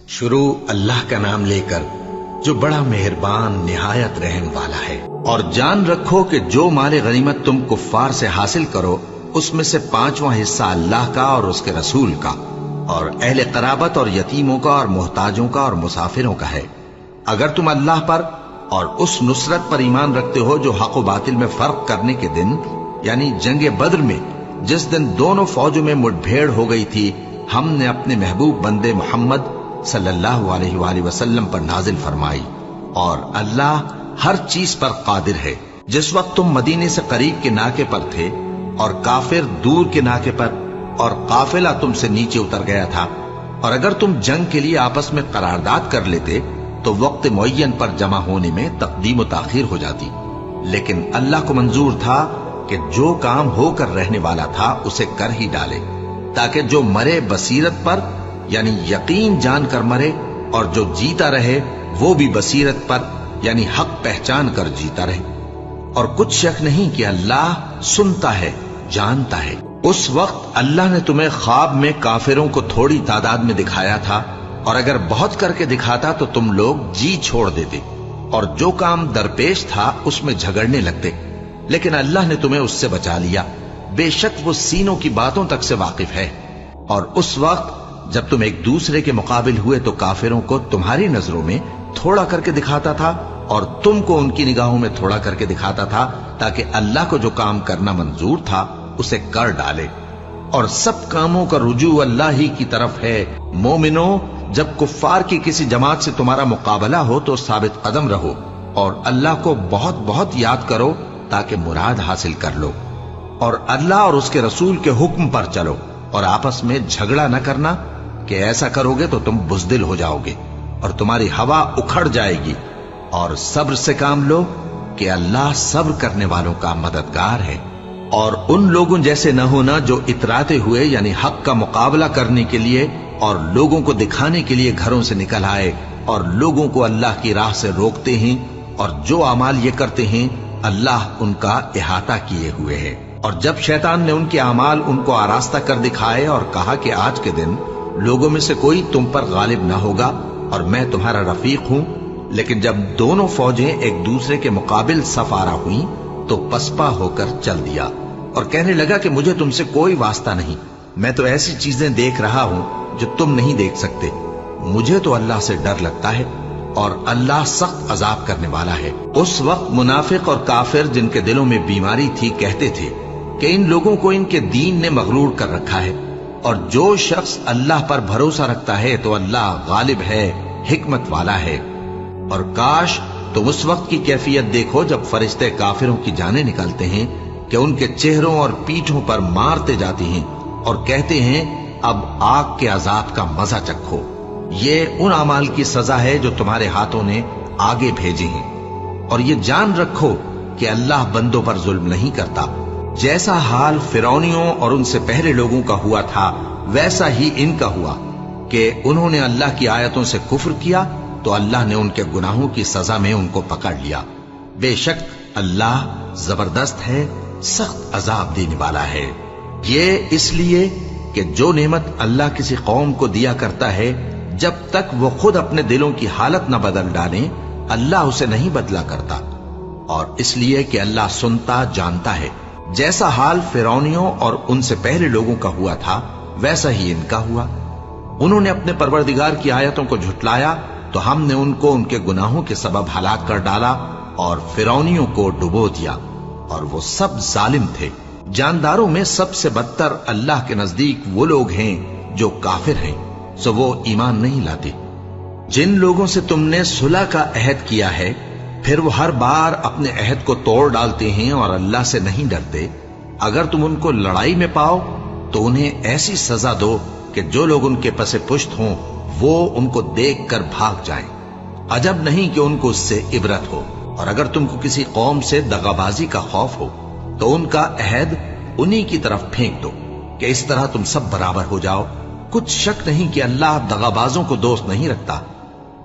شروع اللہ کا نام لے کر جو بڑا مہربان نہایت رحم والا ہے۔ اور جان رکھو کہ جو مال غنیمت تم کفار سے حاصل کرو اس میں سے 5واں حصہ اللہ کا اور اس کے رسول کا اور اہل قرابت اور یتیموں کا اور محتاجوں کا اور مسافروں کا ہے۔ اگر تم اللہ پر اور اس نصرت پر ایمان رکھتے ہو جو حق و باطل میں فرق کرنے کے دن یعنی جنگ بدر میں جس دن دونوں فوجوں میں مٹ بھیڑ ہو گئی تھی ہم نے اپنے محبوب بندے محمد صلی اللہ علیہ وآلہ وسلم پر نازل فرمائی، اور اللہ ہر چیز پر قادر ہے۔ جس وقت تم مدینے سے قریب کے ناکے پر تھے اور کافر دور کے ناکے پر اور قافلہ تم سے نیچے اتر گیا تھا، اور اگر تم جنگ کے لیے آپس میں قرارداد کر لیتے تو وقت معین پر جمع ہونے میں تقدیم و تاخیر ہو جاتی، لیکن اللہ کو منظور تھا کہ جو کام ہو کر رہنے والا تھا اسے کر ہی ڈالے، تاکہ جو مرے بصیرت پر یعنی یقین جان کر مرے، اور جو جیتا رہے وہ بھی بصیرت پر یعنی حق پہچان کر جیتا رہے۔ اور کچھ شک نہیں کہ اللہ سنتا ہے، جانتا ہے۔ اس وقت اللہ نے تمہیں خواب میں کافروں کو تھوڑی تعداد میں دکھایا تھا، اور اگر بہت کر کے دکھاتا تو تم لوگ جی چھوڑ دیتے اور جو کام درپیش تھا اس میں جھگڑنے لگتے، لیکن اللہ نے تمہیں اس سے بچا لیا، بے شک وہ سینوں کی باتوں تک سے واقف ہے۔ اور اس وقت جب تم ایک دوسرے کے مقابل ہوئے تو کافروں کو تمہاری نظروں میں تھوڑا کر کے دکھاتا تھا اور تم کو ان کی نگاہوں میں تھوڑا کر کے دکھاتا تھا، تاکہ اللہ کو جو کام کرنا منظور تھا اسے کر ڈالے۔ اور سب کاموں کا رجوع اللہ ہی کی طرف ہے۔ مومنوں، جب کفار کی کسی جماعت سے تمہارا مقابلہ ہو تو ثابت قدم رہو اور اللہ کو بہت بہت یاد کرو تاکہ مراد حاصل کر لو، اور اللہ اور اس کے رسول کے حکم پر چلو، اور آپس میں جھگڑا نہ کرنا کہ ایسا کرو گے تو تم بزدل ہو جاؤ گے اور تمہاری ہوا اکھڑ جائے گی، اور صبر سے کام لو کہ اللہ صبر کرنے والوں کا مددگار ہے۔ اور ان لوگوں جیسے نہ ہونا جو اتراتے ہوئے یعنی حق کا مقابلہ کرنے کے لیے اور لوگوں کو دکھانے کے لیے گھروں سے نکل آئے اور لوگوں کو اللہ کی راہ سے روکتے ہیں، اور جو اعمال یہ کرتے ہیں اللہ ان کا احاطہ کیے ہوئے ہے۔ اور جب شیطان نے ان کے اعمال ان کو آراستہ کر دکھائے اور کہا کہ آج کے دن لوگوں میں سے کوئی تم پر غالب نہ ہوگا اور میں تمہارا رفیق ہوں، لیکن جب دونوں فوجیں ایک دوسرے کے مقابل صف آرا ہوئیں تو پسپا ہو کر چل دیا اور کہنے لگا کہ مجھے تم سے کوئی واسطہ نہیں، میں تو ایسی چیزیں دیکھ رہا ہوں جو تم نہیں دیکھ سکتے۔ مجھے تو اللہ سے ڈر لگتا ہے اور اللہ سخت عذاب کرنے والا ہے۔ اس وقت منافق اور کافر جن کے دلوں میں بیماری تھی کہتے تھے کہ ان لوگوں کو ان کے دین نے مغرور کر رکھا ہے، اور جو شخص اللہ پر بھروسہ رکھتا ہے تو اللہ غالب ہے، حکمت والا ہے۔ اور کاش تم اس وقت کی کیفیت دیکھو جب فرشتے کافروں کی جانیں نکالتے ہیں کہ ان کے چہروں اور پیٹھوں پر مارتے جاتے ہیں اور کہتے ہیں اب آگ کے عذاب کا مزہ چکھو، یہ ان اعمال کی سزا ہے جو تمہارے ہاتھوں نے آگے بھیجے ہیں۔ اور یہ جان رکھو کہ اللہ بندوں پر ظلم نہیں کرتا۔ جیسا حال فرعونیوں اور ان سے پہلے لوگوں کا ہوا تھا ویسا ہی ان کا ہوا کہ انہوں نے اللہ کی آیتوں سے کفر کیا تو اللہ نے ان کے گناہوں کی سزا میں ان کو پکڑ لیا۔ بے شک اللہ زبردست ہے، سخت عذاب دینے والا ہے۔ یہ اس لیے کہ جو نعمت اللہ کسی قوم کو دیا کرتا ہے جب تک وہ خود اپنے دلوں کی حالت نہ بدل ڈالیں اللہ اسے نہیں بدلا کرتا، اور اس لیے کہ اللہ سنتا جانتا ہے۔ جیسا حال فرعونیوں اور ان سے پہلے لوگوں کا ہوا تھا ویسا ہی ان کا ہوا۔ انہوں نے اپنے پروردگار کی آیتوں کو جھٹلایا تو ہم نے ان کو ان کے گناہوں کے سبب ہلاک کر ڈالا اور فرعونیوں کو ڈبو دیا، اور وہ سب ظالم تھے۔ جانداروں میں سب سے بدتر اللہ کے نزدیک وہ لوگ ہیں جو کافر ہیں، سو وہ ایمان نہیں لاتے۔ جن لوگوں سے تم نے صلح کا عہد کیا ہے پھر وہ ہر بار اپنے عہد کو توڑ ڈالتے ہیں اور اللہ سے نہیں ڈرتے، اگر تم ان کو لڑائی میں پاؤ تو انہیں ایسی سزا دو کہ جو لوگ ان کے پس پشت ہوں وہ ان کو دیکھ کر بھاگ جائیں۔ عجب نہیں کہ ان کو اس سے عبرت ہو۔ اور اگر تم کو کسی قوم سے دغابازی کا خوف ہو تو ان کا عہد انہی کی طرف پھینک دو کہ اس طرح تم سب برابر ہو جاؤ۔ کچھ شک نہیں کہ اللہ دغابازوں کو دوست نہیں رکھتا،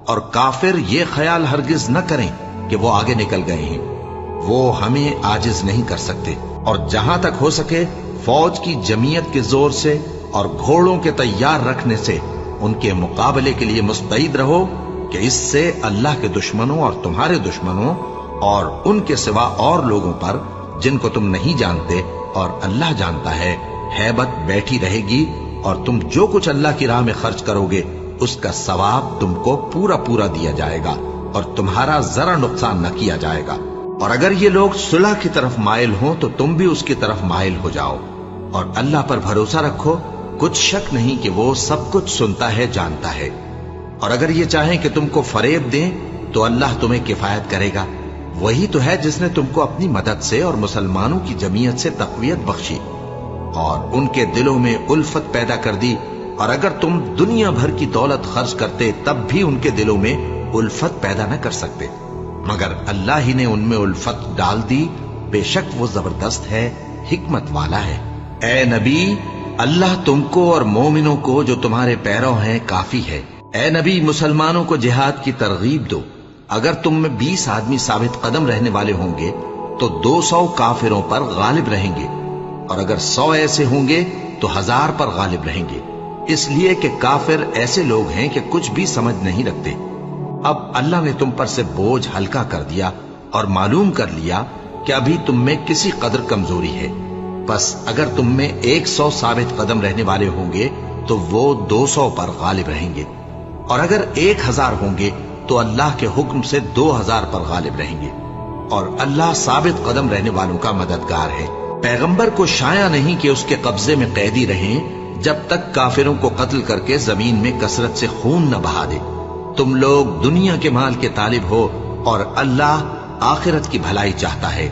اور کافر یہ خیال ہرگز نہ کریں کہ وہ آگے نکل گئے ہیں، وہ ہمیں عاجز نہیں کر سکتے۔ اور جہاں تک ہو سکے فوج کی جمعیت کے زور سے اور گھوڑوں کے تیار رکھنے سے ان کے مقابلے کے لیے مستعد رہو کہ اس سے اللہ کے دشمنوں اور تمہارے دشمنوں اور ان کے سوا اور لوگوں پر جن کو تم نہیں جانتے اور اللہ جانتا ہے ہیبت بیٹھی رہے گی، اور تم جو کچھ اللہ کی راہ میں خرچ کرو گے اس کا ثواب تم کو پورا پورا دیا جائے گا اور تمہارا ذرا نقصان نہ کیا جائے گا۔ اور اگر یہ لوگ صلح کی طرف مائل ہوں تو تم بھی اس کی طرف مائل ہو جاؤ، اور اللہ پر بھروسہ رکھو، کچھ شک نہیں کہ وہ سب کچھ سنتا ہے، جانتا ہے۔ اور اگر یہ چاہیں کہ تم کو فریب دیں تو اللہ تمہیں کفایت کرے گا، وہی تو ہے جس نے تم کو اپنی مدد سے اور مسلمانوں کی جمعیت سے تقویت بخشی اور ان کے دلوں میں الفت پیدا کر دی، اور اگر تم دنیا بھر کی دولت خرچ کرتے تب بھی ان کے دلوں میں الفت پیدا نہ کر سکتے، مگر اللہ ہی نے ان میں الفت ڈال دی، بے شک وہ زبردست ہے، حکمت والا ہے۔ اے نبی، اللہ تم کو اور مومنوں کو جو تمہارے پیرو ہیں کافی ہے۔ اے نبی، مسلمانوں کو جہاد کی ترغیب دو۔ اگر تم میں 20 آدمی ثابت قدم رہنے والے ہوں گے تو 200 کافروں پر غالب رہیں گے، اور اگر 100 ایسے ہوں گے تو 1000 پر غالب رہیں گے، اس لیے کہ کافر ایسے لوگ ہیں کہ کچھ بھی سمجھ نہیں رکھتے۔ اب اللہ نے تم پر سے بوجھ ہلکا کر دیا اور معلوم کر لیا کہ ابھی تم میں کسی قدر کمزوری ہے، بس اگر تم میں 100 ثابت قدم رہنے والے ہوں گے تو وہ 200 پر غالب رہیں گے، اور اگر 1000 ہوں گے تو اللہ کے حکم سے 2000 پر غالب رہیں گے، اور اللہ ثابت قدم رہنے والوں کا مددگار ہے۔ پیغمبر کو شایع نہیں کہ اس کے قبضے میں قیدی رہیں جب تک کافروں کو قتل کر کے زمین میں کثرت سے خون نہ بہا دے۔ تم لوگ دنیا کے مال کے طالب ہو اور اللہ آخرت کی بھلائی چاہتا ہے،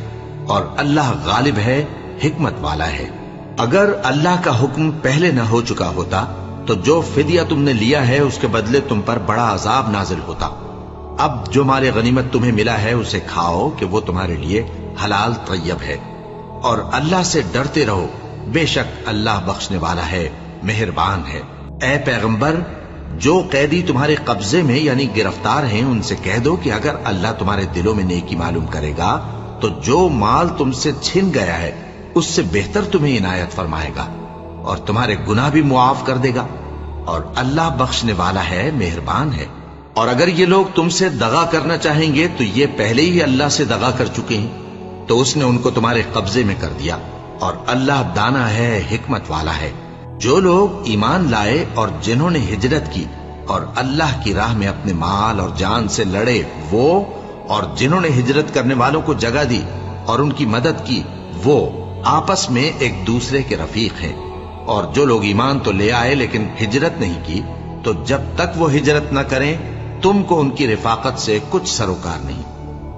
اور اللہ غالب ہے، حکمت والا ہے۔ اگر اللہ کا حکم پہلے نہ ہو چکا ہوتا تو جو فدیہ تم نے لیا ہے اس کے بدلے تم پر بڑا عذاب نازل ہوتا۔ اب جو مال غنیمت تمہیں ملا ہے اسے کھاؤ کہ وہ تمہارے لیے حلال طیب ہے، اور اللہ سے ڈرتے رہو، بے شک اللہ بخشنے والا ہے، مہربان ہے۔ اے پیغمبر، جو قیدی تمہارے قبضے میں یعنی گرفتار ہیں ان سے کہہ دو کہ اگر اللہ تمہارے دلوں میں نیکی معلوم کرے گا تو جو مال تم سے چھن گیا ہے اس سے بہتر تمہیں عنایت فرمائے گا اور تمہارے گناہ بھی معاف کر دے گا، اور اللہ بخشنے والا ہے، مہربان ہے۔ اور اگر یہ لوگ تم سے دغا کرنا چاہیں گے تو یہ پہلے ہی اللہ سے دغا کر چکے ہیں، تو اس نے ان کو تمہارے قبضے میں کر دیا، اور اللہ دانا ہے، حکمت والا ہے۔ جو لوگ ایمان لائے اور جنہوں نے ہجرت کی اور اللہ کی راہ میں اپنے مال اور جان سے لڑے، وہ اور جنہوں نے ہجرت کرنے والوں کو جگہ دی اور ان کی مدد کی، وہ آپس میں ایک دوسرے کے رفیق ہیں۔ اور جو لوگ ایمان تو لے آئے لیکن ہجرت نہیں کی، تو جب تک وہ ہجرت نہ کریں تم کو ان کی رفاقت سے کچھ سروکار نہیں،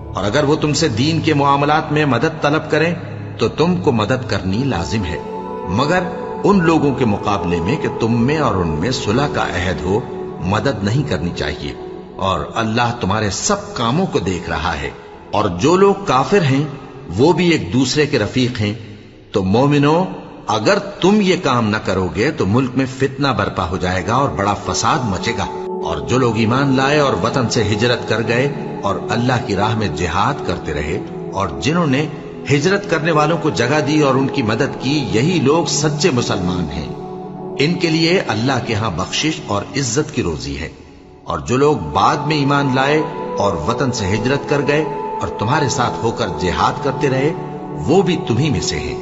اور اگر وہ تم سے دین کے معاملات میں مدد طلب کریں تو تم کو مدد کرنی لازم ہے، مگر ان لوگوں کے مقابلے میں کہ تم میں اور ان میں صلح کا عہد ہو مدد نہیں کرنی چاہیے، اور اللہ تمہارے سب کاموں کو دیکھ رہا ہے۔ اور جو لوگ کافر ہیں وہ بھی ایک دوسرے کے رفیق ہیں۔ تو مومنو، اگر تم یہ کام نہ کرو گے تو ملک میں فتنہ برپا ہو جائے گا اور بڑا فساد مچے گا۔ اور جو لوگ ایمان لائے اور وطن سے ہجرت کر گئے اور اللہ کی راہ میں جہاد کرتے رہے، اور جنہوں نے ہجرت کرنے والوں کو جگہ دی اور ان کی مدد کی، یہی لوگ سچے مسلمان ہیں، ان کے لیے اللہ کے ہاں بخشش اور عزت کی روزی ہے۔ اور جو لوگ بعد میں ایمان لائے اور وطن سے ہجرت کر گئے اور تمہارے ساتھ ہو کر جہاد کرتے رہے، وہ بھی تمہیں میں سے ہیں،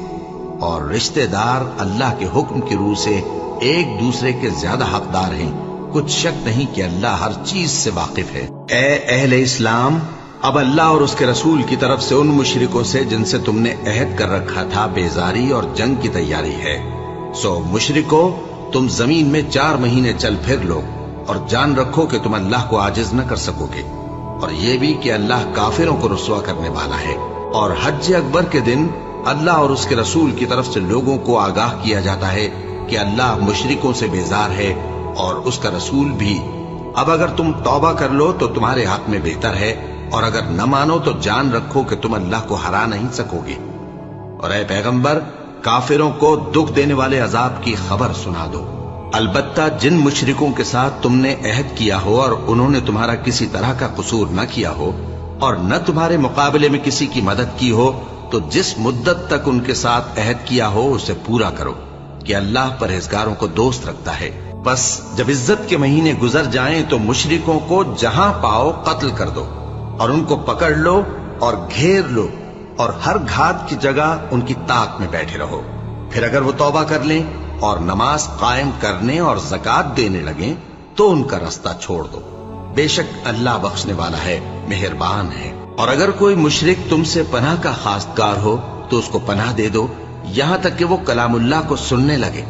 اور رشتہ دار اللہ کے حکم کی روح سے ایک دوسرے کے زیادہ حقدار ہیں، کچھ شک نہیں کہ اللہ ہر چیز سے واقف ہے۔ اے اہل اسلام، اب اللہ اور اس کے رسول کی طرف سے ان مشرکوں سے جن سے تم نے عہد کر رکھا تھا بیزاری اور جنگ کی تیاری ہے، سو مشرکو، تم زمین میں 4 مہینے چل پھر لو، اور جان رکھو کہ تم اللہ کو عاجز نہ کر سکو گے، اور یہ بھی کہ اللہ کافروں کو رسوا کرنے والا ہے۔ اور حج اکبر کے دن اللہ اور اس کے رسول کی طرف سے لوگوں کو آگاہ کیا جاتا ہے کہ اللہ مشرکوں سے بیزار ہے اور اس کا رسول بھی۔ اب اگر تم توبہ کر لو تو تمہارے حق میں بہتر ہے، اور اگر نہ مانو تو جان رکھو کہ تم اللہ کو ہرا نہیں سکو گے۔ اور اے پیغمبر، کافروں کو دکھ دینے والے عذاب کی خبر سنا دو۔ البتہ جن مشرکوں کے ساتھ تم نے عہد کیا ہو اور انہوں نے تمہارا کسی طرح کا قصور نہ کیا ہو اور نہ تمہارے مقابلے میں کسی کی مدد کی ہو، تو جس مدت تک ان کے ساتھ عہد کیا ہو اسے پورا کرو، کہ اللہ پرہیزگاروں کو دوست رکھتا ہے۔ बस जब इज्जत के महीने गुजर जाएं तो मुशरिकों को जहां पाओ कत्ल कर दो और उनको पकड़ लो और घेर लो और हर घात की जगह उनकी ताक में बैठे रहो। फिर अगर वो तौबा कर लें और नमाज कायम करने और ज़कात देने लगें तो उनका रास्ता छोड़ दो। बेशक अल्लाह बख्शने वाला है, मेहरबान है। और अगर कोई मुशरिक तुमसे पनाह का खासगार हो तो उसको पनाह दे दो यहां तक कि वो कलामुल्लाह को सुनने लगे,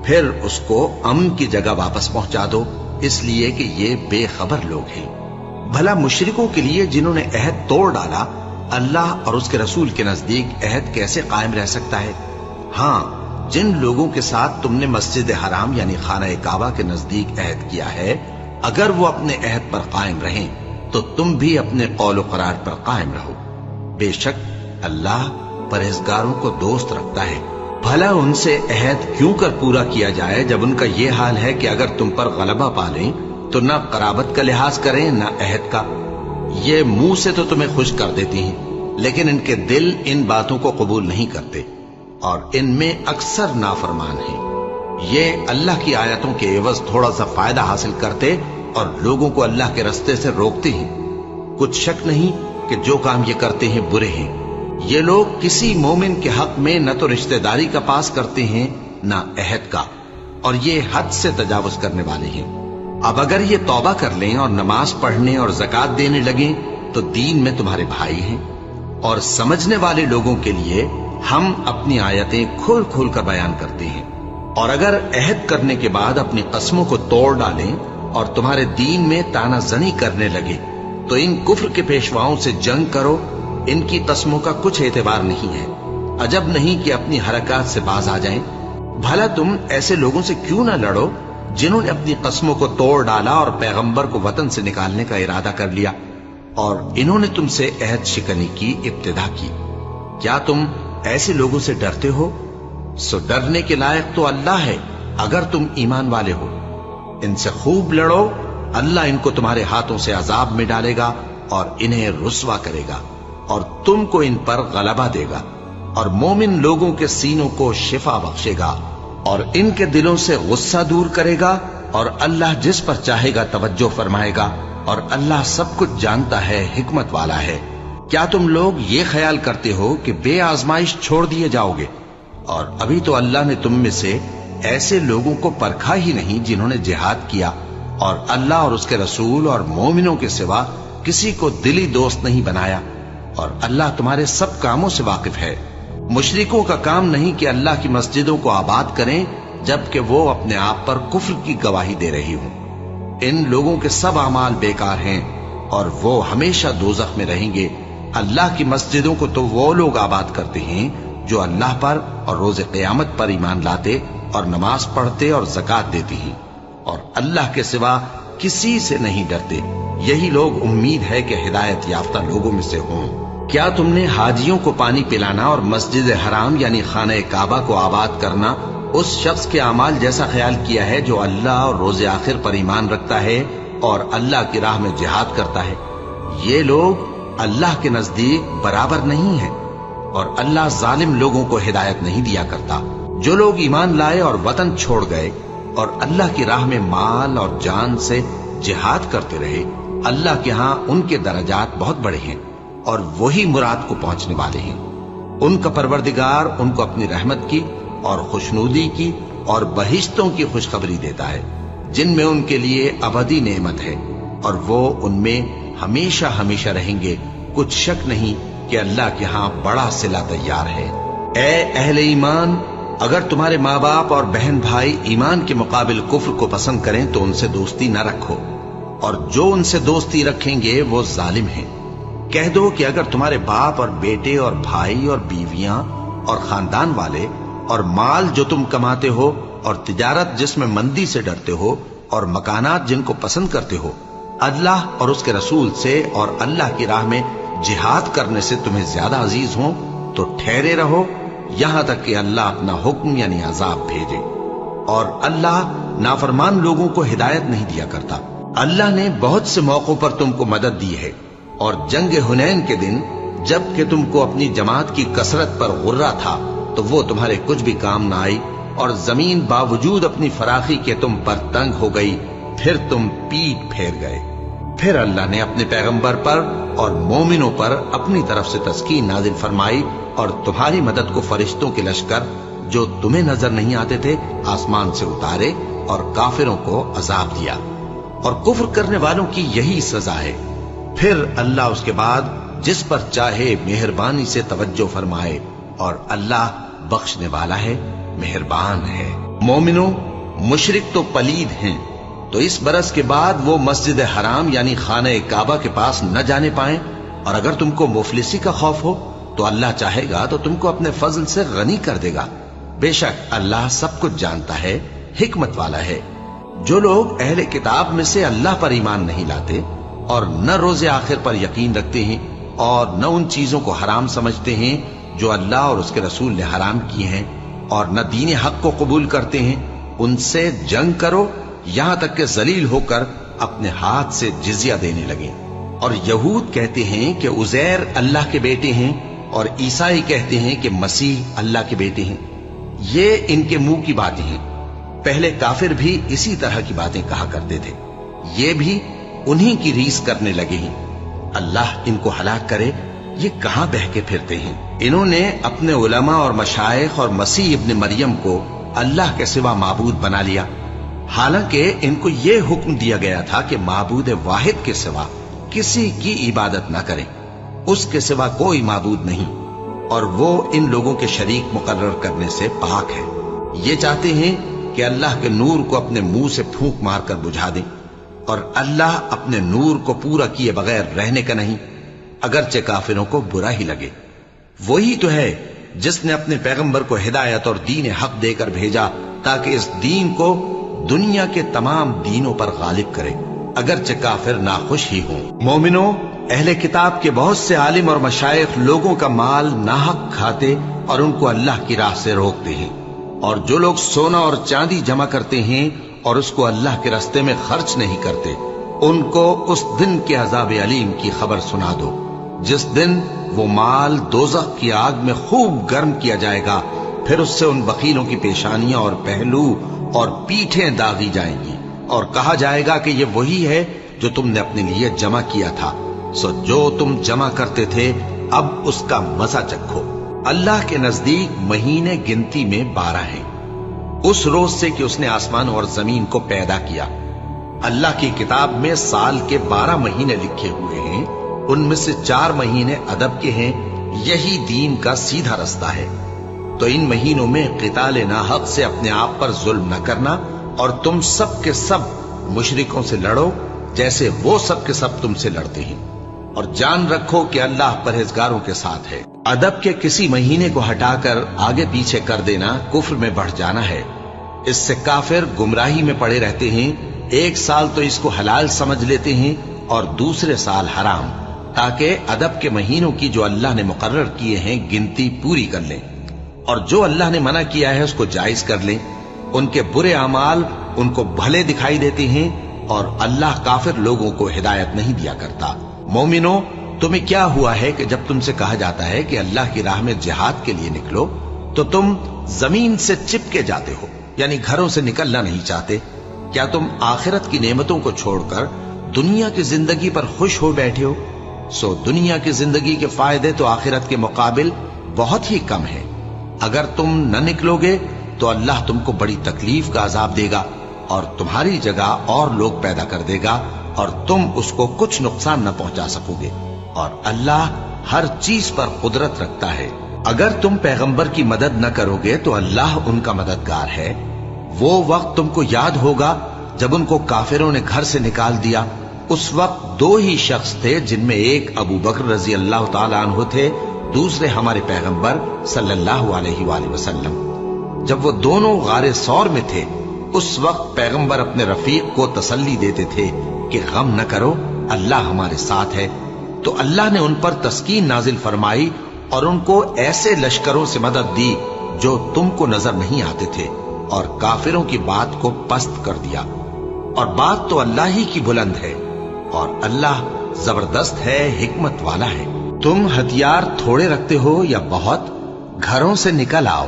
फिर उसको अमन की जगह वापस पहुंचा दो, इसलिए कि ये बेखबर लोग हैं। भला मुशरिकों के लिए जिन्होंने अहद तोड़ डाला, अल्लाह और उसके रसूल के नजदीक अहद कैसे कायम रह सकता है? हाँ, जिन लोगों के साथ तुमने मस्जिद हराम यानी खाना काबा के नजदीक अहद किया है, अगर वो अपने अहद पर कायम रहें तो तुम भी अपने कौल व करार पर कायम रहो। बेशक अल्लाह परहेजगारों को दोस्त रखता है। भला उनसे अहद क्यों कर पूरा किया जाए जब उनका ये हाल है कि अगर तुम पर गलबा पालें तो न कराबत का लिहाज करें न अहद का। ये मुंह से तो तुम्हें खुश कर देती हैं, लेकिन इनके दिल इन बातों को कबूल नहीं करते और इनमें अक्सर नाफरमान हैं। ये अल्लाह की आयतों के एवज थोड़ा सा फायदा हासिल करते और लोगों को अल्लाह के रास्ते से रोकते हैं। कुछ शक नहीं कि जो काम ये करते हैं बुरे हैं। ये लोग किसी मोमिन के हक में न तो रिश्तेदारी का पास करते हैं न अहद का, और ये हद से तजावुज करने वाले हैं। अब अगर ये तौबा कर लें और नमाज पढ़ने और ज़कात देने लगें तो दीन में तुम्हारे भाई हैं। और समझने वाले लोगों के लिए हम अपनी आयतें खोल खोल कर बयान करते हैं। और अगर अहद करने के बाद अपनी कस्मों को तोड़ डालें और तुम्हारे दीन में तानाजनी करने लगे तो इन कुफ्र के पेशवाओं से जंग करो। इनकी कस्मों का कुछ एतबार नहीं है। अजब नहीं कि अपनी हरकत से बाज आ जाएं। भला तुम ऐसे लोगों से क्यों ना लड़ो जिन्होंने अपनी कस्मों को तोड़ डाला और पैगंबर को वतन से निकालने का इरादा कर लिया और इन्होंने तुमसे अहद शिकनी की इब्तिदा की। क्या तुम ऐसे लोगों से डरते हो? सो डरने के लायक तो अल्लाह है अगर तुम ईमान वाले हो। इनसे खूब लड़ो, अल्लाह इनको तुम्हारे हाथों से अजाब में डालेगा और इन्हें रुस्वा करेगा और तुमको इन पर गलबा देगा और मोमिन लोगों के सीनों को शिफा बख्शेगा और इनके दिलों से गुस्सा दूर करेगा और अल्लाह जिस पर चाहेगा तवज्जो फरमाएगा और अल्लाह सब कुछ जानता है, हिकमत वाला है। क्या तुम लोग ये ख्याल करते हो कि बे आजमाइश छोड़ दिए जाओगे? और अभी तो अल्लाह ने तुम में से ऐसे लोगों को परखा ही नहीं जिन्होंने जिहाद किया और अल्लाह और उसके रसूल और मोमिनों के सिवा किसी को दिली दोस्त नहीं बनाया। और अल्लाह तुम्हारे सब कामों से वाकिफ है। मुशरिकों का काम नहीं कि अल्लाह की मस्जिदों को आबाद करें जबकि वो अपने आप पर कुफ्र की गवाही दे रही हूं। इन लोगों के सब अमाल बेकार हैं और वो हमेशा दोजख में रहेंगे। अल्लाह की मस्जिदों को तो वो लोग आबाद करते हैं जो अल्लाह पर और रोज क़यामत पर ईमान लाते और नमाज पढ़ते और ज़कात देती हैं और अल्लाह के सिवा किसी से नहीं डरते। यही लोग उम्मीद है कि हिदायत याफ्ता लोगों में से हों। क्या तुमने हाजियों को पानी पिलाना और मस्जिद हराम यानी खाना काबा को आबाद करना उस शख्स के अमाल जैसा ख्याल किया है जो अल्लाह और रोज़े आखिर पर ईमान रखता है और अल्लाह की राह में जिहाद करता है? ये लोग अल्लाह के नजदीक बराबर नहीं है और अल्लाह जालिम लोगों को हिदायत नहीं दिया करता। जो लोग ईमान लाए और वतन छोड़ गए और अल्लाह की राह में माल और जान से जिहाद करते रहे, अल्लाह के यहाँ उनके दर्जात बहुत बड़े हैं और वही मुराद को पहुंचने वाले हैं। उनका परवरदिगार उनको अपनी रहमत की और खुशनूदी की और बहिश्तों की खुशखबरी देता है जिनमें उनके लिए अबदी नेमत है और वो उनमें हमेशा हमेशा रहेंगे। कुछ शक नहीं कि अल्लाह के यहाँ बड़ा सिला तैयार है। ए अहले ईमान, अगर तुम्हारे माँ बाप और बहन भाई ईमान के मुकाबिल कुफ्र को पसंद करें तो उनसे दोस्ती न रखो और जो उनसे दोस्ती रखेंगे वो जालिम हैं। कह दो कि अगर तुम्हारे बाप और बेटे और भाई और बीवियां और खानदान वाले और माल जो तुम कमाते हो और तिजारत जिसमें मंदी से डरते हो और मकानात जिनको पसंद करते हो अल्लाह और उसके रसूल से और अल्लाह की राह में जिहाद करने से तुम्हें ज्यादा अजीज हो तो ठहरे रहो यहां तक कि अल्लाह अपना हुक्म यानी अजाब भेजे। और अल्लाह नाफरमान लोगों को हिदायत नहीं दिया करता। अल्लाह ने बहुत से मौकों पर तुमको मदद दी है और जंग हुनैन के दिन जबकि तुमको अपनी जमात की कसरत पर गुर्रा था तो वो तुम्हारे कुछ भी काम न आई और जमीन बावजूद अपनी फराखी के तुम पर तंग हो गई, फिर तुम पीठ फेर गए। फिर अल्लाह ने अपने पैगंबर पर और मोमिनों पर अपनी तरफ से तस्कीन नाजिल फरमाई और तुम्हारी मदद को फरिश्तों के लश्कर जो तुम्हें नजर नहीं आते थे आसमान से उतारे और काफिरों को अजाब दिया। और कुफ्र करने वालों की यही सजा है। फिर अल्लाह उसके बाद जिस पर चाहे मेहरबानी से तवज्जो फरमाए, और अल्लाह बख्शने वाला है, मेहरबान है। मोमिनो, मुशरिक तो पलीद हैं, तो इस बरस के बाद वो मस्जिद हराम यानी खाने काबा के पास न जाने पाए। और अगर तुमको मुफलिसी का खौफ हो तो अल्लाह चाहेगा तो तुमको अपने फजल से गनी कर देगा। बेशक अल्लाह सब कुछ जानता है, हिकमत वाला है। जो लोग अहले किताब में से अल्लाह पर ईमान नहीं लाते और न रोजे आखिर पर यकीन रखते हैं और न उन चीजों को हराम समझते हैं जो अल्लाह और उसके रसूल ने हराम किए हैं, और न दीन हक को कबूल करते हैं, उनसे जंग करो यहां तक कि जलील होकर अपने हाथ से जिजिया देने लगे। और यहूद कहते हैं कि उजैर अल्लाह के बेटे हैं और ईसाई कहते हैं कि मसीह अल्लाह के बेटे हैं। ये इनके मुंह की बातें हैं। पहले काफिर भी इसी तरह की बातें कहा करते थे, ये भी उन्हीं की रीस करने लगे हैं। अल्लाह इनको हलाक करे, ये कहां बहके फिरते हैं। इन्होंने अपने उलमा और मशाइख और मसीह इब्न मरियम को अल्लाह के सिवा माबूद बना लिया, हालांकि इनको यह हुक्म दिया गया था कि माबूद वाहिद के सिवा किसी की इबादत न करें, उसके सिवा कोई माबूद नहीं, और वो इन लोगों के शरीक मुकर्रर करने से पाक है। ये चाहते हैं कि अल्लाह के नूर को अपने मुंह से फूंक मारकर बुझा दें, और अल्लाह अपने नूर को पूरा किए बगैर रहने का नहीं, अगरचे काफिरों को बुरा ही लगे। वही तो है जिसने अपने पैगंबर को हिदायत और दीन हक देकर भेजा ताकि इस दीन को दुनिया के तमाम दीनों पर गालिब करे, अगरचे काफिर नाखुश ही हों। मोमिनो, अहले किताब के बहुत से आलिम और मशाइख लोगों का माल नाहक खाते और उनको अल्लाह की राह से रोकते हैं। और जो लोग सोना और चांदी जमा करते हैं और उसको अल्लाह के रास्ते में खर्च नहीं करते, उनको उस दिन के अजाब अलीम की खबर सुना दो, जिस दिन वो माल दोज़ख की आग में खूब गर्म किया जाएगा। फिर उससे उन वकीलों की पेशानियां और पहलू और पीठें दागी जाएंगी, और कहा जाएगा कि ये वही है जो तुमने अपने लिए जमा किया था। सो जो तुम जमा करते थे अब उसका मजा चखो। अल्लाह के नजदीक महीने गिनती में 12 हैं, उस रोज से कि उसने आसमान और जमीन को पैदा किया। अल्लाह की किताब में साल के 12 महीने लिखे हुए हैं, उनमें से 4 महीने अदब के हैं। यही दीन का सीधा रास्ता है। तो इन महीनों में क़िताल नाहक से अपने आप पर जुल्म न करना, और तुम सब के सब मुशरिकों से लड़ो जैसे वो सब के सब तुमसे लड़ते हैं, और जान रखो कि अल्लाह परहेजगारों के साथ है। अदब के किसी महीने को हटाकर आगे पीछे कर देना कुफ्र में बढ़ जाना है। इससे काफिर गुमराही में पड़े रहते हैं। एक साल तो इसको हलाल समझ लेते हैं और दूसरे साल हराम, ताकि अदब के महीनों की जो अल्लाह ने मुकर्रर किए हैं गिनती पूरी कर लें, और जो अल्लाह ने मना किया है उसको जायज कर लें। उनके बुरे अमाल उनको भले दिखाई देते हैं, और अल्लाह काफिर लोगों को हिदायत नहीं दिया करता। मोमिनो, तुम्हें क्या हुआ है कि जब तुमसे कहा जाता है कि अल्लाह की राह में जिहाद के लिए निकलो तो तुम जमीन से चिपके जाते हो, यानी घरों से निकलना नहीं चाहते? क्या तुम आखिरत की नेमतों को छोड़कर दुनिया की जिंदगी पर खुश हो बैठे हो? सो दुनिया की जिंदगी के फायदे तो आखिरत के मुकाबिल बहुत ही कम है। अगर तुम न निकलोगे तो अल्लाह तुमको बड़ी तकलीफ का अजाब देगा और तुम्हारी जगह और लोग पैदा कर देगा, और तुम उसको कुछ नुकसान न पहुंचा सकोगे। और अल्लाह हर चीज पर कुदरत रखता है। अगर तुम पैगंबर की मदद न करोगे तो अल्लाह उनका मददगार है। वो वक्त तुमको याद होगा जब उनको काफिरों ने घर से निकाल दिया। उस वक्त 2 ही शख्स थे, जिनमें एक अबू बकर रजी अल्लाह ताला अन्हु थे, दूसरे हमारे पैगंबर सल्लल्लाहु अलैहि वसल्लम। जब वो दोनों गारे सौर में थे, उस वक्त पैगंबर अपने रफीक को तसल्ली देते थे कि गम न करो, अल्लाह हमारे साथ है। तो अल्लाह ने उन पर तस्कीन नाजिल फरमाई और उनको ऐसे लश्करों से मदद दी जो तुमको नजर नहीं आते थे, और काफिरों की बात को पस्त कर दिया। और बात तो अल्लाह ही की बुलंद है, और अल्लाह जबरदस्त है, हिकमत वाला है। तुम हथियार थोड़े रखते हो या बहुत, घरों से निकल आओ,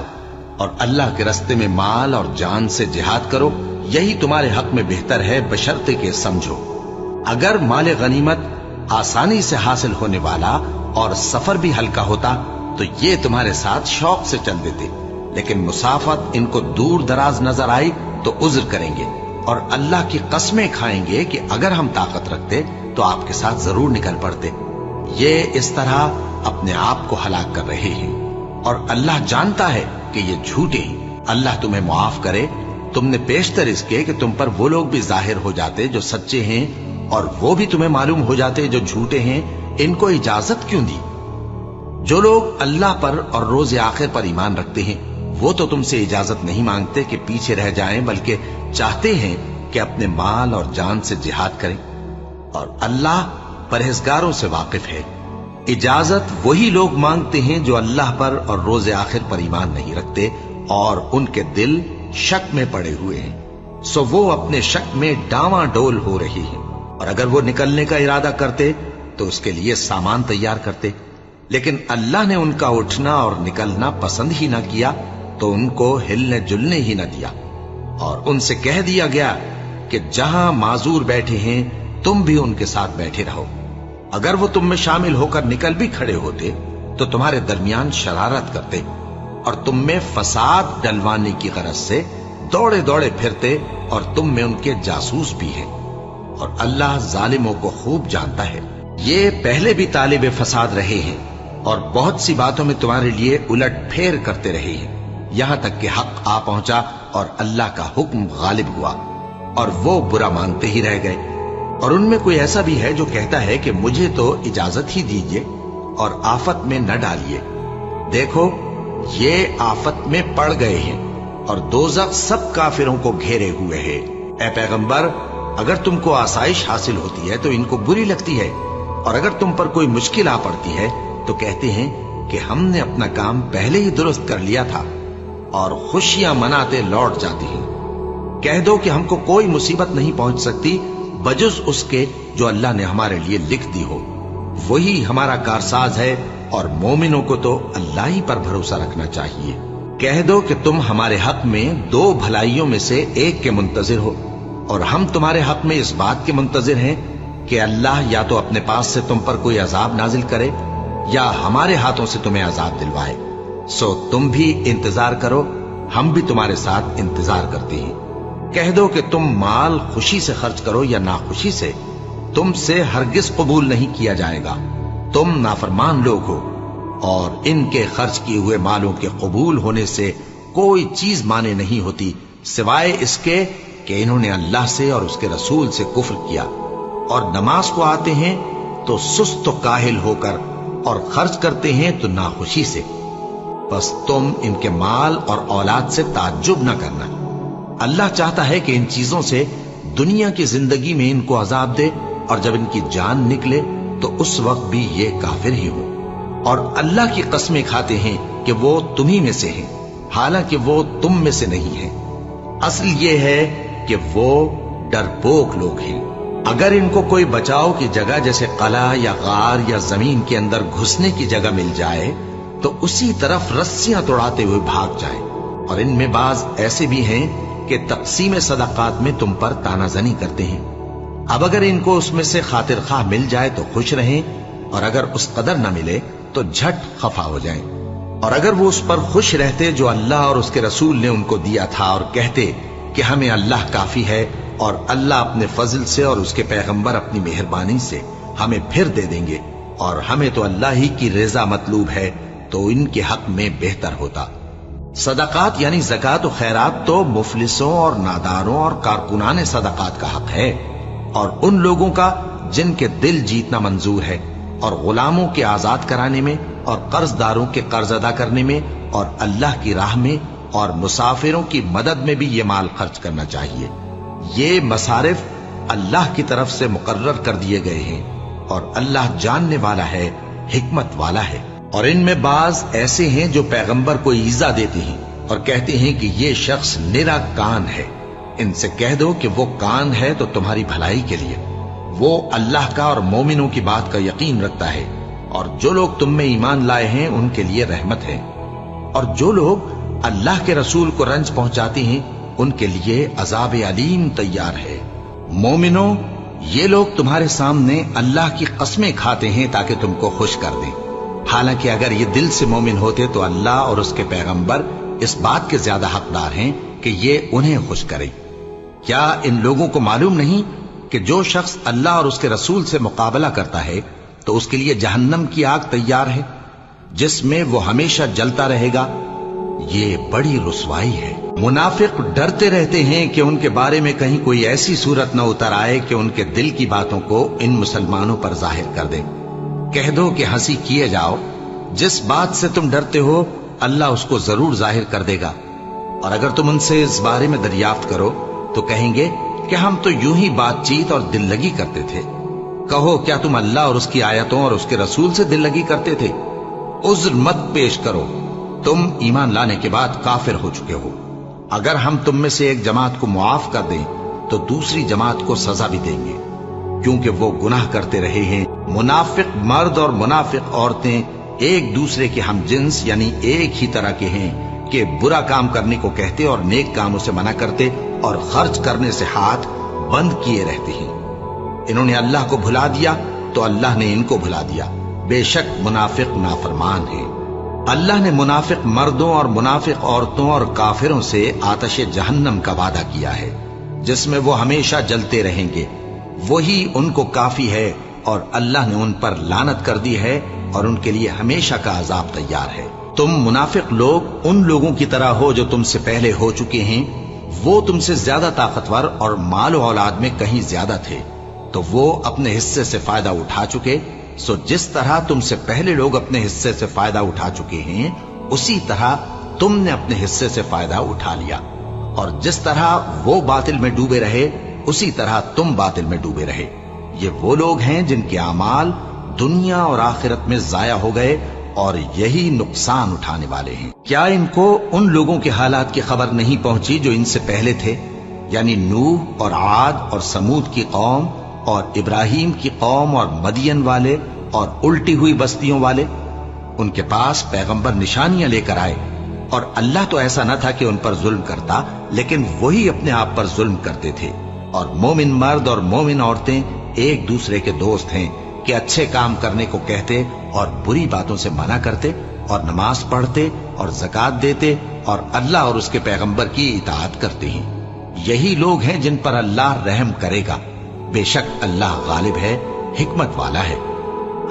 और अल्लाह के रास्ते में माल और जान से जिहाद करो, यही तुम्हारे हक में बेहतर है, बशर्ते के समझो। अगर माल गनीमत आसानी से हासिल होने वाला और सफर भी हल्का होता तो ये तुम्हारे साथ शौक से चल देते, लेकिन मुसाफत इनको दूर दराज नजर आई तो उज्र करेंगे और अल्लाह की कस्में खाएंगे कि अगर हम ताकत रखते तो आपके साथ जरूर निकल पड़ते। ये इस तरह अपने आप को हलाक कर रहे हैं और अल्लाह जानता है कि ये झूठे हैं। अल्लाह तुम्हें मुआफ करे। तुमने पेशतर इसके कि तुम पर वो लोग भी जाहिर हो जाते जो सच्चे हैं और वो भी तुम्हें मालूम हो जाते जो झूठे हैं। इनको इजाजत क्यों दी? जो लोग अल्लाह पर और रोज आखिर पर ईमान रखते हैं वो तो तुमसे इजाजत नहीं मांगते कि पीछे रह जाएं, बल्कि चाहते हैं कि अपने माल और जान से जिहाद करें, और अल्लाह परहेजगारों से वाकिफ है। इजाजत वही लोग मांगते हैं जो अल्लाह पर और रोज आखिर पर ईमान नहीं रखते और उनके दिल शक में पड़े हुए हैं, सो वो अपने शक में डावाडोल हो रही हैं। और अगर वो निकलने का इरादा करते तो उसके लिए सामान तैयार करते, लेकिन अल्लाह ने उनका उठना और निकलना पसंद ही ना किया तो उनको हिलने जुलने ही न दिया। और उनसे कह दिया गया कि जहां माजूर बैठे हैं तुम भी उनके साथ बैठे रहो। अगर वो तुम में शामिल होकर निकल भी खड़े होते तो तुम्हारे दरमियान शरारत करते और तुम में फसाद डलवाने की गरज से दौड़े दौड़े फिरते और तुम में उनके जासूस भी हैं। और अल्लाह जालिमों को खूब जानता है। ये पहले भी तालिब फसाद रहे हैं और बहुत सी बातों में तुम्हारे लिए उलट फेर करते रहे हैं, यहां तक कि हक आ पहुंचा और अल्लाह का हुक्म गालिब हुआ और वो बुरा मानते ही रह गए। और उनमें कोई ऐसा भी है जो कहता है कि मुझे तो इजाजत ही दीजिए और आफत में न डालिए। देखो ये आफत में पड़ गए हैं और दोज़ख सब काफिरों को घेरे हुए है। ए पैगंबर, अगर तुमको आसाइश हासिल होती है तो इनको बुरी लगती है, और अगर तुम पर कोई मुश्किल आ पड़ती है तो कहते हैं कि हमने अपना काम पहले ही दुरुस्त कर लिया था, और खुशियां मनाते लौट जाती हैं। कह दो कि हमको कोई मुसीबत नहीं पहुंच सकती बजुज उसके जो अल्लाह ने हमारे लिए लिख दी हो। वही हमारा कारसाज है और मोमिनों को तो अल्लाह ही पर भरोसा रखना चाहिए। कह दो कि तुम हमारे हक में दो भलाइयों में से एक के मुंतजिर हो, और हम तुम्हारे हक में इस बात के मुंतजिर हैं कि अल्लाह या तो अपने पास से तुम पर कोई अजाब नाजिल करे या हमारे हाथों से तुम्हें अजाब दिलवाए। सो तुम भी इंतजार करो, हम भी तुम्हारे साथ इंतजार करते हैं। कह दो कि तुम माल खुशी से खर्च करो या नाखुशी से, तुमसे हरगिज कबूल नहीं किया जाएगा। तुम नाफरमान लोग हो, और इनके खर्च किए हुए मालों के कबूल होने से कोई चीज माने नहीं होती सिवाय इसके कि इन्होंने अल्लाह से और उसके रसूल से कुफ्र किया, और नमाज को आते हैं तो सुस्त काहिल होकर, और खर्च करते हैं तो नाखुशी से। बस तुम इनके माल और औलाद से ताज्जुब न करना। अल्लाह चाहता है कि इन चीजों से दुनिया की जिंदगी में इनको अजाब दे, और जब इनकी जान निकले तो उस वक्त भी ये काफिर ही हो। और अल्लाह की कस्में खाते हैं कि वो तुम्ही में से हैं, हालांकि वो तुम में से नहीं है। असल ये है कि वो डरपोक लोग हैं। अगर इनको कोई बचाव की जगह जैसे कला या गार या जमीन के अंदर घुसने की जगह मिल जाए तो उसी तरफ रस्सियां तोड़ाते हुए भाग जाए। और इनमें बाज ऐसे भी हैं कि तक़सीम सदक़ात में तुम पर तानाजनी करते हैं। अब अगर इनको उसमें से खातिर खाह मिल जाए तो खुश रहें, और अगर उस कदर न मिले तो झट खफा हो जाएं। और अगर वो उस पर खुश रहते जो अल्लाह और उसके रसूल ने उनको दिया था, और कहते कि हमें अल्लाह काफी है और अल्लाह अपने फजल से और उसके पैगंबर अपनी मेहरबानी से हमें फिर दे देंगे, और हमें तो अल्लाह ही की रज़ा मतलूब है, तो इनके हक में बेहतर होता। सदकात यानी ज़कात और खैरात तो मुफलिसों और नादारों और कारकुनाने सदकात का हक है, और उन लोगों का जिनके दिल जीतना मंजूर है, और गुलामों के आजाद कराने में, और कर्जदारों के कर्ज अदा करने में, और अल्लाह की राह में, और मुसाफिरों की मदद में भी ये माल खर्च करना चाहिए। ये मसारिफ अल्लाह की तरफ से मुकर्रर कर दिए गए हैं, और अल्लाह जानने वाला है, हिकमत वाला है। और इनमें बाज ऐसे हैं जो पैगंबर को ईजा देते हैं और कहते हैं कि ये शख्स निरा कान है। इनसे कह दो कि वो कान है तो तुम्हारी भलाई के लिए, वो अल्लाह का और मोमिनों की बात का यकीन रखता है, और जो लोग तुम में ईमान लाए हैं उनके लिए रहमत है। और जो लोग अल्लाह के रसूल को रंज पहुंचाती हैं, उनके लिए अजाब अलीम तैयार है। मोमिनो, ये लोग तुम्हारे सामने अल्लाह की कस्में खाते हैं ताकि तुमको खुश कर दें। हालांकि अगर ये दिल से मोमिन होते तो अल्लाह और उसके पैगंबर इस बात के ज्यादा हकदार हैं कि ये उन्हें खुश करें। क्या इन लोगों को मालूम नहीं कि जो शख्स अल्लाह और उसके रसूल से मुकाबला करता है तो उसके लिए जहन्नम की आग तैयार है, जिसमें वो हमेशा जलता रहेगा। ये बड़ी रुसवाई है। मुनाफिक डरते रहते हैं कि उनके बारे में कहीं कोई ऐसी सूरत न उतर आए कि उनके दिल की बातों को इन मुसलमानों पर जाहिर कर दे। कह दो कि हंसी किए जाओ, जिस बात से तुम डरते हो अल्लाह उसको जरूर जाहिर कर देगा। और अगर तुम उनसे इस बारे में दरियाफ्त करो तो कहेंगे कि हम तो यूं ही बातचीत और दिल लगी करते थे। कहो, क्या तुम अल्लाह और उसकी आयतों और उसके रसूल से दिल लगी करते थे? उज्र मत पेश करो, तुम ईमान लाने के बाद काफिर हो चुके हो। अगर हम तुम में से एक जमात को मुआफ कर दें तो दूसरी जमात को सजा भी देंगे, क्योंकि वो गुनाह करते रहे हैं। मुनाफिक मर्द और मुनाफिक औरतें एक दूसरे के हम जिन्स यानी एक ही तरह के हैं कि बुरा काम करने को कहते और नेक कामों से मना करते और खर्च करने से हाथ बंद किए रहते हैं। इन्होंने अल्लाह को भुला दिया तो अल्लाह ने इनको भुला दिया। बेशक मुनाफिक नाफरमान है। अल्लाह ने मुनाफिक मर्दों और मुनाफिक औरतों और काफिरों से आतशे जहन्नम का वादा किया है, जिसमें वो हमेशा जलते रहेंगे। वही उनको काफी है और अल्लाह ने उन पर लानत कर दी है और उनके लिए हमेशा का अजाब तैयार है। तुम मुनाफिक लोग उन लोगों की तरह हो जो तुमसे पहले हो चुके हैं। वो तुमसे ज्यादा ताकतवर और माल औलाद में कहीं ज्यादा थे, तो वो अपने हिस्से से फायदा उठा चुके। सो जिस तरह तुमसे पहले लोग अपने हिस्से से फायदा उठा चुके हैं, उसी तरह तुमने अपने हिस्से से फायदा उठा लिया। और जिस तरह वो बातिल में डूबे रहे, उसी तरह तुम बातिल में डूबे रहे। ये वो लोग हैं जिनके अमाल दुनिया और आखिरत में जाया हो गए और यही नुकसान उठाने वाले हैं। क्या इनको उन लोगों के हालात की खबर नहीं पहुंची जो इनसे पहले थे, यानी नूह और आद और समूद की कौम और इब्राहिम की कौम और मदियन वाले और उल्टी हुई बस्तियों वाले? उनके पास पैगंबर निशानियां लेकर आए और अल्लाह तो ऐसा न था कि उन पर जुल्म करता, लेकिन वही अपने आप पर जुल्म करते थे। और मोमिन मर्द और मोमिन औरतें एक दूसरे के दोस्त हैं कि अच्छे काम करने को कहते और बुरी बातों से मना करते और नमाज पढ़ते और ज़कात देते और अल्लाह और उसके पैगंबर की इताअत करते हैं। यही लोग हैं जिन पर अल्लाह रहम करेगा। बेशक अल्लाह गालिब है, हिकमत वाला है।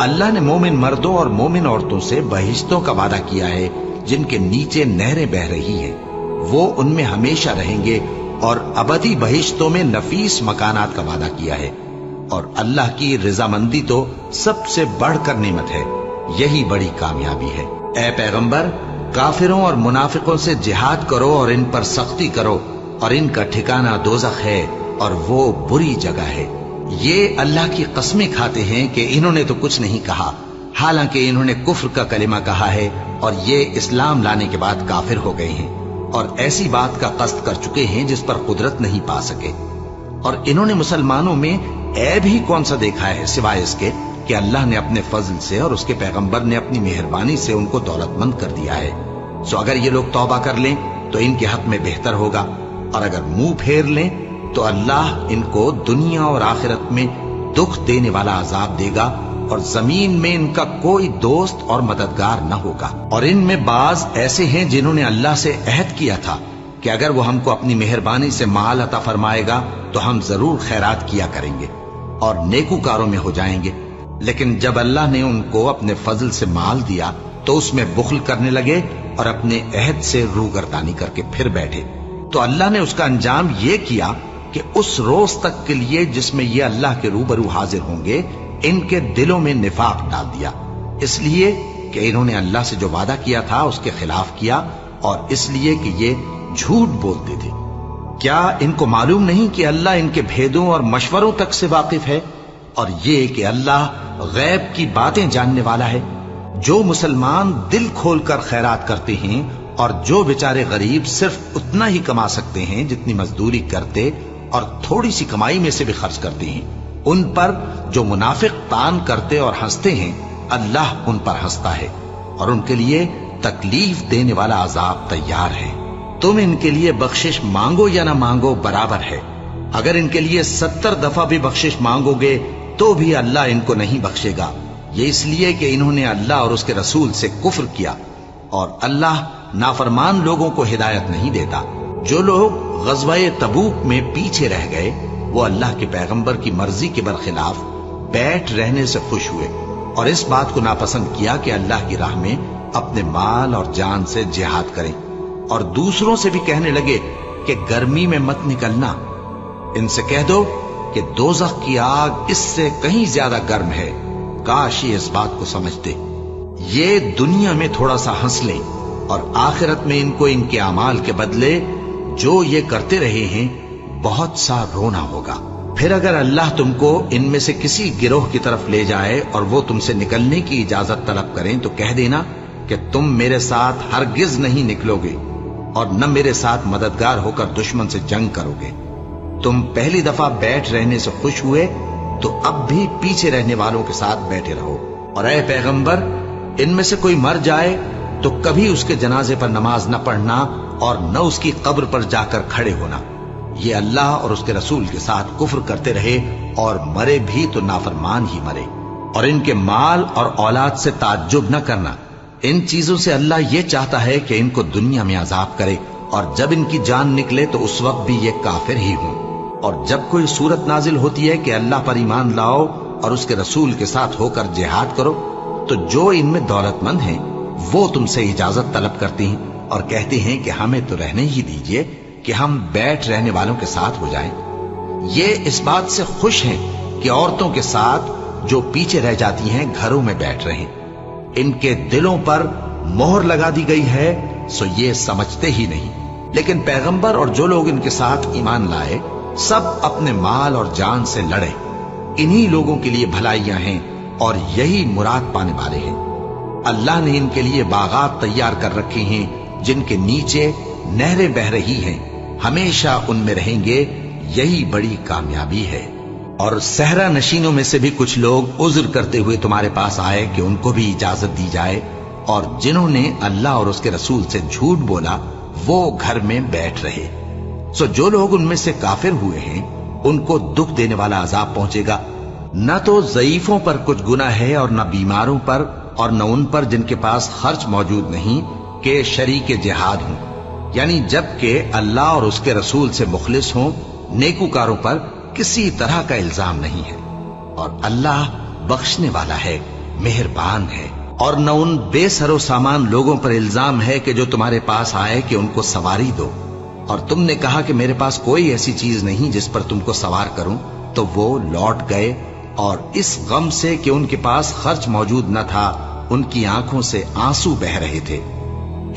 अल्लाह ने मोमिन मर्दों और मोमिन औरतों से बहिश्तों का वादा किया है जिनके नीचे नहरें बह रही हैं। वो उनमें हमेशा रहेंगे और अबदी बहिश्तों में नफीस मकानात का वादा किया है। और अल्लाह की रजामंदी तो सबसे बढ़कर नेमत है। यही बड़ी कामयाबी है। ए पैगंबर, काफिरों और मुनाफिकों से जिहाद करो और इन पर सख्ती करो, और इनका ठिकाना दोज़ख है और वो बुरी जगह है। ये अल्लाह की कस्में खाते हैं कि इन्होंने तो कुछ नहीं कहा, हालांकि इन्होंने कुफ्र का कलिमा कहा है और ये इस्लाम लाने के बाद काफिर हो गए हैं और ऐसी बात का कस्द कर चुके हैं जिस पर कुदरत नहीं पा सके। और इन्होंने मुसलमानों में ऐब ही कौन सा देखा है सिवाय इसके कि अल्लाह ने अपने फजल से और उसके पैगंबर ने अपनी मेहरबानी से उनको दौलतमंद कर दिया है। सो अगर ये लोग तौबा कर लें तो इनके हक में बेहतर होगा, और अगर मुंह फेर लें तो अल्लाह इनको दुनिया और आखिरत में दुख देने वाला अजाब देगा और जमीन में इनका कोई दोस्त और मददगार न होगा। और इनमें बाज ऐसे हैं जिन्होंने अल्लाह से अहद किया था कि अगर वो हमको अपनी मेहरबानी से माल अता फरमाएगा तो हम जरूर खैरात किया करेंगे और नेकूकारों में हो जाएंगे। लेकिन जब अल्लाह ने उनको अपने फजल से माल दिया तो उसमें बुखल करने लगे और अपने अहद से रूगर्दानी करके फिर बैठे। तो अल्लाह ने उसका अंजाम ये किया कि उस रोज तक के लिए जिसमें ये अल्लाह के रूबरू हाजिर होंगे, इनके दिलों में निफाक डाल दिया, इसलिए कि इन्होंने अल्लाह से जो वादा किया था उसके खिलाफ किया और इसलिए कि ये झूठ बोलते थे। क्या इनको मालूम नहीं कि अल्लाह इनके भेदों और मशवरों तक से वाकिफ है, और ये कि अल्लाह गैब की बातें जानने वाला है। जो मुसलमान दिल खोलकर खैरात करते हैं और जो बेचारे गरीब सिर्फ उतना ही कमा सकते हैं जितनी मजदूरी करते और थोड़ी सी कमाई में से भी खर्च करते हैं, उन पर जो मुनाफिक तान करते और हंसते हैं, अल्लाह उन पर हंसता है और उनके लिए तकलीफ देने वाला अजाब तैयार है। तुम इनके लिए बख्शिश मांगो या ना मांगो बराबर है। अगर इनके लिए 70 दफा भी बख्शिश मांगोगे तो भी अल्लाह इनको नहीं बख्शेगा। ये इसलिए कि इन्होंने अल्लाह और उसके रसूल से कुफ्र किया, और अल्लाह नाफरमान लोगों को हिदायत नहीं देता। जो लोग ग़ज़वा-ए तबूक में पीछे रह गए वो अल्लाह के पैगंबर की मर्जी के बरखिलाफ बैठ रहने से खुश हुए और इस बात को नापसंद किया कि अल्लाह की राह में अपने माल और जान से जिहाद करें, और दूसरों से भी कहने लगे कि गर्मी में मत निकलना। इनसे कह दो कि दोज़ख की आग इससे कहीं ज्यादा गर्म है। काश ये इस बात को समझते। ये दुनिया में थोड़ा सा हंस लें और आखिरत में इनको इनके अमाल के बदले जो ये करते रहे हैं बहुत सा रोना होगा। फिर अगर अल्लाह तुमको इनमें से किसी गिरोह की तरफ ले जाए और वो तुमसे निकलने की इजाजत तलब करें तो कह देना कि तुम मेरे साथ हरगिज नहीं निकलोगे और न मेरे साथ मददगार होकर दुश्मन से जंग करोगे। तुम पहली दफा बैठ रहने से खुश हुए तो अब भी पीछे रहने वालों के साथ बैठे रहो। और ऐ पैगंबर, इनमें से कोई मर जाए तो कभी उसके जनाजे पर नमाज न पढ़ना और न उसकी कब्र पर जाकर खड़े होना। ये अल्लाह और उसके रसूल के साथ कुफ्र करते रहे और मरे भी तो नाफरमान ही मरे। और इनके माल और औलाद से ताज्जुब न करना। इन चीजों से अल्लाह ये चाहता है कि इनको दुनिया में अजाब करे और जब इनकी जान निकले तो उस वक्त भी ये काफिर ही हों। और जब कोई सूरत नाजिल होती है कि अल्लाह पर ईमान लाओ और उसके रसूल के साथ होकर जिहाद करो, तो जो इनमें दौलतमंद हैं वो तुमसे इजाजत तलब करती हैं और कहते हैं कि हमें तो रहने ही दीजिए कि हम बैठ रहने वालों के साथ हो जाएं। ये इस बात से खुश हैं कि औरतों के साथ जो पीछे रह जाती हैं घरों में बैठ रहे। इनके दिलों पर मोहर लगा दी गई है सो ये समझते ही नहीं। लेकिन पैगंबर और जो लोग इनके साथ ईमान लाए सब अपने माल और जान से लड़े। इन्हीं लोगों के लिए भलाइयां हैं और यही मुराद पाने वाले हैं। अल्लाह ने इनके लिए बागात तैयार कर रखे हैं जिनके नीचे नहरें बह रही हैं, हमेशा उनमें रहेंगे, यही बड़ी कामयाबी है। और सहरा नशीनों में से भी कुछ लोग उज्र करते हुए तुम्हारे पास आए कि उनको भी इजाजत दी जाए, और जिन्होंने अल्लाह और उसके रसूल से झूठ बोला वो घर में बैठ रहे। सो जो लोग उनमें से काफिर हुए हैं उनको दुख देने वाला अजाब पहुंचेगा। न तो ज़ईफों पर कुछ गुनाह है और न बीमारों पर और न उन पर जिनके पास खर्च मौजूद नहीं कि शरीके जिहाद हों, यानी जबकि अल्लाह और उसके रसूल से मुखलिस हों। नेकूकारों पर किसी तरह का इल्जाम नहीं है और अल्लाह बख्शने वाला है, मेहरबान है। और न उन बेसरो सामान लोगों पर इल्जाम है कि जो तुम्हारे पास आए कि उनको सवारी दो, और तुमने कहा कि मेरे पास कोई ऐसी चीज नहीं जिस पर तुमको सवार करूं, तो वो लौट गए और इस गम से कि उनके पास खर्च मौजूद न था उनकी आंखों से आंसू बह रहे थे।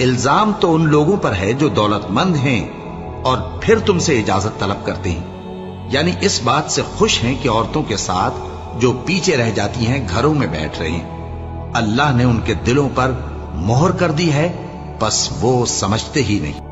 इल्जाम तो उन लोगों पर है जो दौलतमंद हैं और फिर तुमसे इजाजत तलब करते हैं, यानी इस बात से खुश हैं कि औरतों के साथ जो पीछे रह जाती हैं घरों में बैठ रहे हैं। अल्लाह ने उनके दिलों पर मोहर कर दी है, बस वो समझते ही नहीं।